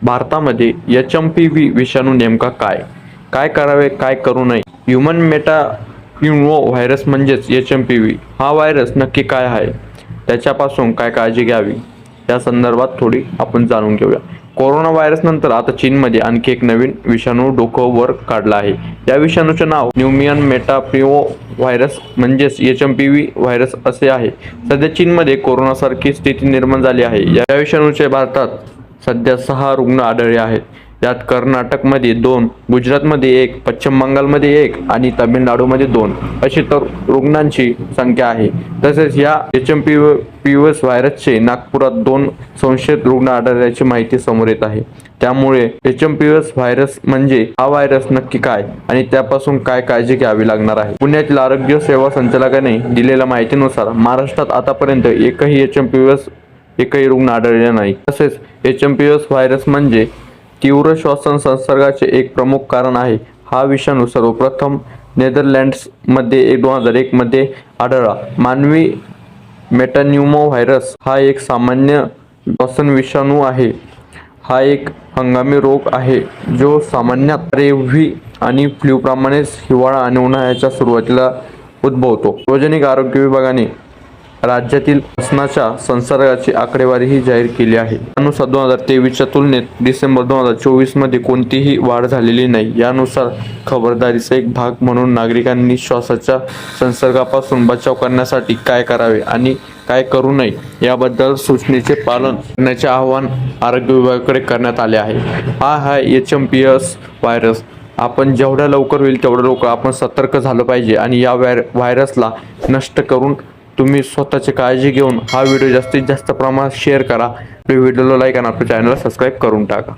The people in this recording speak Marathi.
भारतामध्ये HMPV विषाणू नेमका काय काय करावे काय करू नये ह्यूमन मेटाप्न्युमो व्हायरस म्हणजेच HMPV हा व्हायरस नक्की काय आहे त्याच्यापासून काय काळजी घ्यावी या संदर्भात थोडी आपण जाणून घेऊया। कोरोना व्हायरस नंतर आता चीनमध्ये आणखी एक नवीन विषाणू डोकं वर काढला आहे। या विषाणूचे नाव ह्यूमन मेटाप्न्युमो व्हायरस म्हणजेच HMPV व्हायरस असे आहे। सध्या चीनमध्ये कोरोनासारखी स्थिती निर्माण झाली आहे। या विषाणूचे भारतात सध्या 6 रुग्ण आढळले आहेत। यात कर्नाटकमध्ये 2, गुजरातमध्ये 1, पश्चिम बंगालमध्ये 1 आणि तामिळनाडूमध्ये 2 अशी तर रुग्णांची संख्या आहे। तसेच या HMPV व्हायरसचे नागपुरात 2 संशयित रुग्ण आढळल्याची माहिती समोर येत आहे। त्यामुळे HMPV व्हायरस म्हणजे हा व्हायरस नक्की काय आणि त्यापासून काय काळजी घ्यावी लागणार आहे। पुण्यातील आरोग्य सेवा संचालकाने दिलेल्या माहितीनुसार महाराष्ट्रात आतापर्यंत एकही रुग्ण आढळले नाही। तसेच HMPV व्हायरस म्हणजे तीव्र श्वसन संसर्गाचे एक प्रमुख कारण आहे। हा विषाणू सर्वप्रथम नेदरलँड्स मध्ये 2001 मध्ये आढळला। मानवी मेटाप्न्युमो व्हायरस हा एक सामान्य श्वसन विषाणू आहे। हा एक हंगामी रोग आहे जो सामान्यतः रेव्ही आणि फ्लू प्रमाणेच हिवाळा आणि उन्हाळ्याच्या सुरुवातीला उद्भवतो। सार्वजनिक आरोग्य विभागाने राज्यातील श्वसनाच्या संसर्गाची आकडेवारीही जाहीर केली आहे। त्यानुसार 2023च्या तुलनेत डिसेंबर 2024 मध्ये कोणतीही वाढ झालेली नाही। यानुसार खबरदारीचा एक भाग म्हणून नागरिकांनी श्वासाच्या संसर्गापासून बचाव करण्यासाठी काय करावे आणि काय करू नये याबद्दल सूचनेचे पालन करण्याचे आवाहन आरोग्य विभागाकडे करण्यात आले आहे। हा HMPV व्हायरस आपण जेवढ्या लवकर होईल तेवढ्या लवकर आपण सतर्क झालं पाहिजे आणि या व्हायरसला नष्ट करून तुम्ही स्वतःची काळजी घेऊन हा व्हिडिओ जास्तीत जास्त प्रमाणात शेअर करा। आपल्या व्हिडिओला लाईक आणि आपल्या चॅनलला सबस्क्राईब करून टाका।